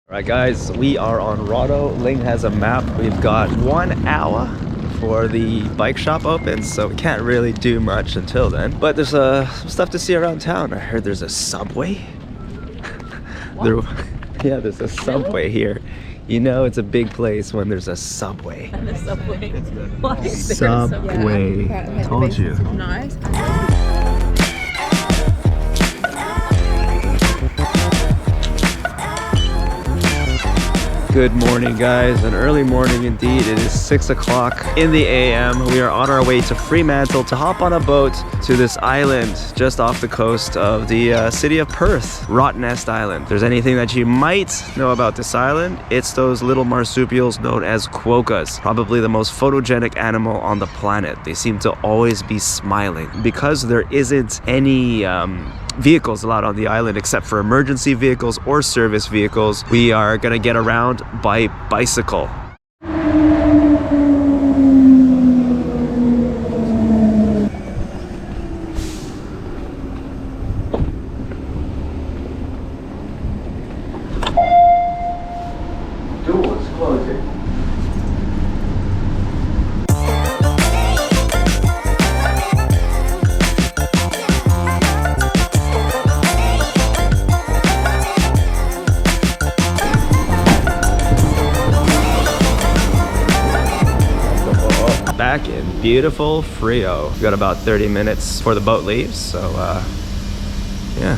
Alright guys, we are on Rotto. Ling has a map. We've got 1 hour before the bike shop opens, so we can't really do much until then. But there's some stuff to see around town. I heard there's a subway. Yeah, there's a subway here. You know it's a big place when there's a subway. And the subway. Why is there a Subway. Yeah. Told you. Nice. Good morning guys, an early morning indeed. It is 6 o'clock in the AM. We are on our way to Fremantle to hop on a boat to this island just off the coast of the city of Perth, ROTTNEST Island. If there's anything that you might know about this island, it's those little marsupials known as quokkas, probably the most photogenic animal on the planet. They seem to always be smiling because there isn't any vehicles allowed on the island except for emergency vehicles or service vehicles. We are gonna get around by bicycle. Doors closing. Back in beautiful Frio. We got about 30 minutes before the boat leaves, so yeah.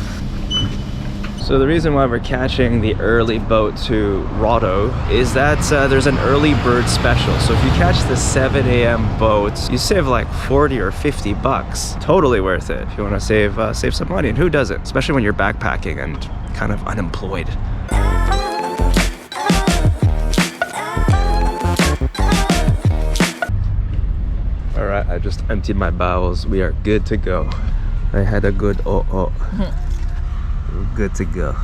So the reason why we're catching the early boat to Rotto is that there's an early bird special. So if you catch the 7 a.m. boat, you save like 40 or 50 bucks. Totally worth it if you want to save some money. And who doesn't? Especially when you're backpacking and kind of unemployed. Alright, I just emptied my bowels. We are good to go. I had a good We're good to go.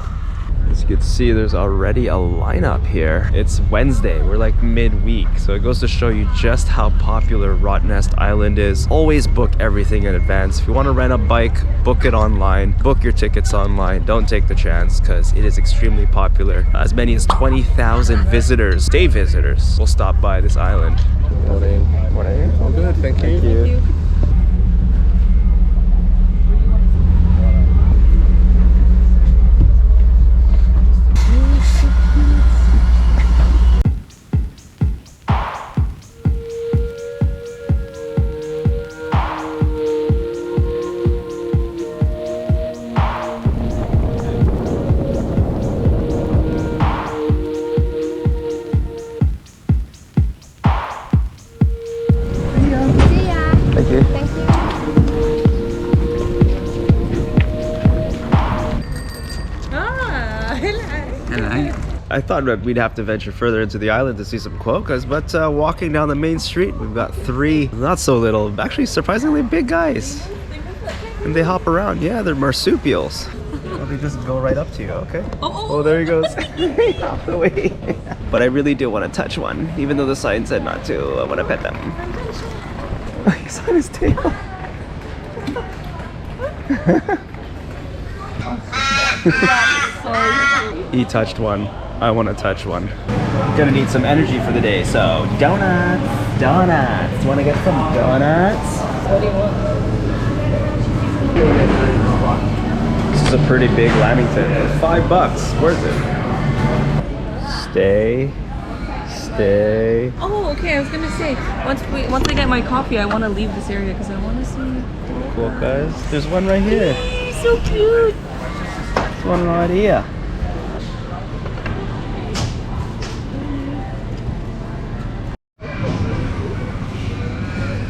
As you can see, there's already a lineup here. It's Wednesday, we're like midweek, so it goes to show you just how popular ROTTNEST Island is. Always book everything in advance. If you want to rent a bike, book it online, book your tickets online. Don't take the chance because it is extremely popular. As many as 20,000 visitors, day visitors, will stop by this island. Morning. Morning. All good, thank you. Thank you. Thank you. Thank you. Ah, hello. I thought that we'd have to venture further into the island to see some quokkas, but walking down the main street, we've got 3 not so little, actually surprisingly big guys. And they hop around. Yeah, they're marsupials. Well, they just go right up to you, okay? Oh, there he goes. He hopped away. But I really do want to touch one, even though the sign said not to. I want to pet them. He's on his tail. He touched one. I want to touch one. Gonna need some energy for the day, so donuts. Donuts. Want to get some donuts? What do you want? This is a pretty big lamington. $5. Worth it. Stay. Stay. Oh, okay. I was gonna say once I get my coffee, I want to leave this area because I want to see. Cool guys. There's one right here. So cute. There's one right here.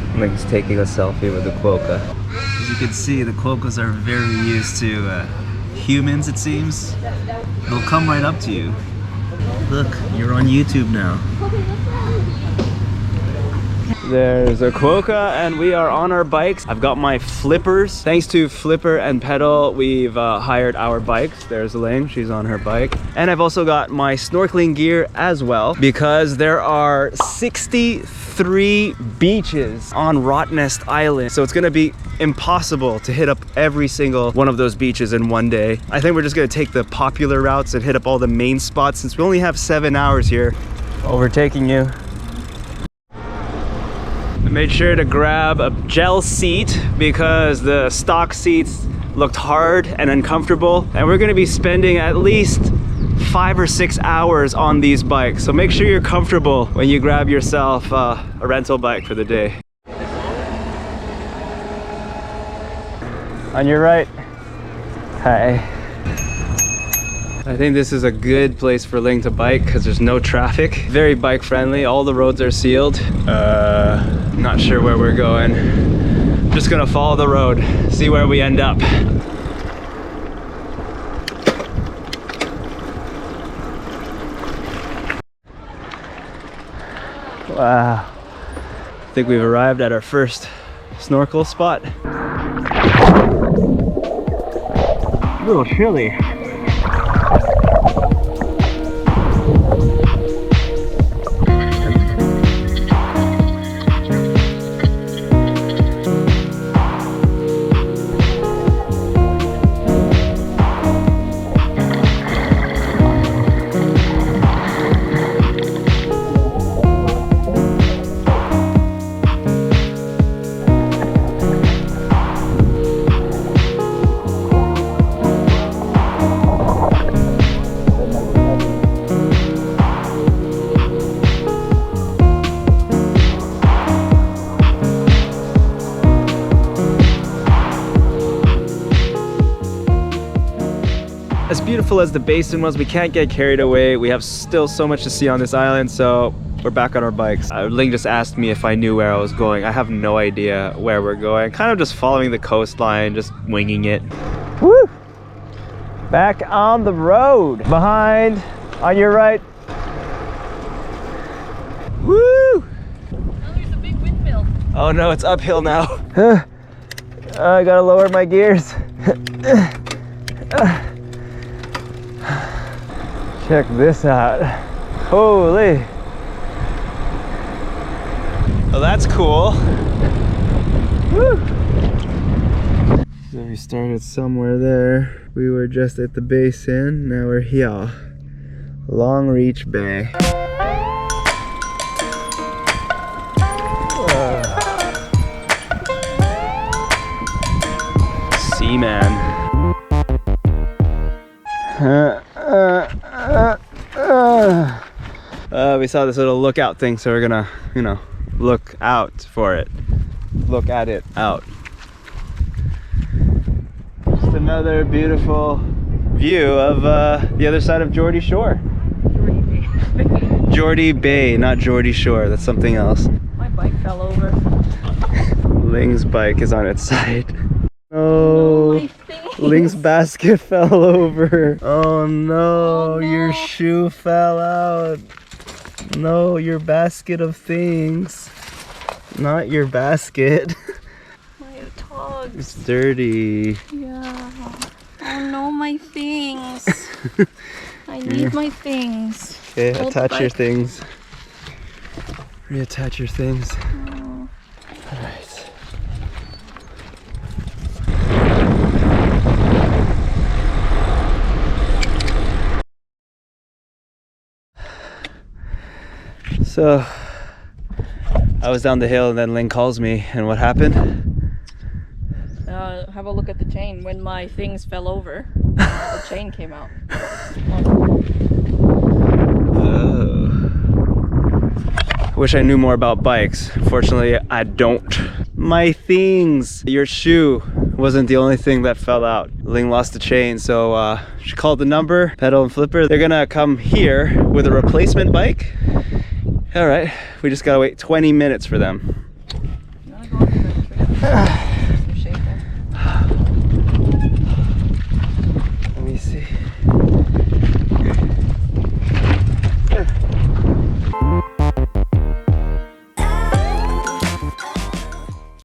I think he's taking a selfie with the quokka. As you can see, the quokkas are very used to humans, it seems. They'll come right up to you. Look, you're on YouTube now. There's a Quokka and we are on our bikes. I've got my flippers. Thanks to Flipper and Pedal, we've hired our bikes. There's Ling, she's on her bike. And I've also got my snorkeling gear as well because there are 63 beaches on ROTTNEST Island. So it's gonna be impossible to hit up every single one of those beaches in one day. I think we're just gonna take the popular routes and hit up all the main spots since we only have 7 hours here. Overtaking you. I made sure to grab a gel seat because the stock seats looked hard and uncomfortable. And we're gonna be spending at least 5 or 6 hours on these bikes. So make sure you're comfortable when you grab yourself a rental bike for the day. On your right. Hi. I think this is a good place for Ling to bike because there's no traffic. Very bike friendly, all the roads are sealed. Not sure where we're going. Just gonna follow the road, see where we end up. Wow. I think we've arrived at our first snorkel spot. A little chilly. As beautiful as the basin was, we can't get carried away. We have still so much to see on this island, so we're back on our bikes. Ling just asked me if I knew where I was going. I have no idea where we're going. Kind of just following the coastline, just winging it. Woo! Back on the road. Behind, on your right. Woo! Oh, there's a big windmill. Oh no, it's uphill now. I gotta lower my gears. Check this out. Holy. Well, that's cool. Woo. So we started somewhere there. We were just at the basin. Now we're here. Long Reach Bay. Seaman. We saw this little lookout thing, so we're gonna, you know, look out for it. Look at it out. Just another beautiful view of the other side of Geordie Shore. Geordie Bay, not Geordie Shore. That's something else. My bike fell over. Ling's bike is on its side. Oh, my Ling's basket fell over. Oh no, your shoe fell out. No, your basket of things. Not your basket. My togs. It's dirty. Yeah. Oh no, my things. I need my things. Okay, Hold attach the your bike. things. Reattach your things. Oh. All right. So I was down the hill and then Ling calls me, and what happened? Have a look at the chain. When my things fell over, the chain came out. Oh. Wish I knew more about bikes. Fortunately, I don't. My things! Your shoe wasn't the only thing that fell out. Ling lost the chain, so she called the number, Pedal and Flipper. They're gonna come here with a replacement bike. All right, we just gotta wait 20 minutes for them. You wanna go on the trip?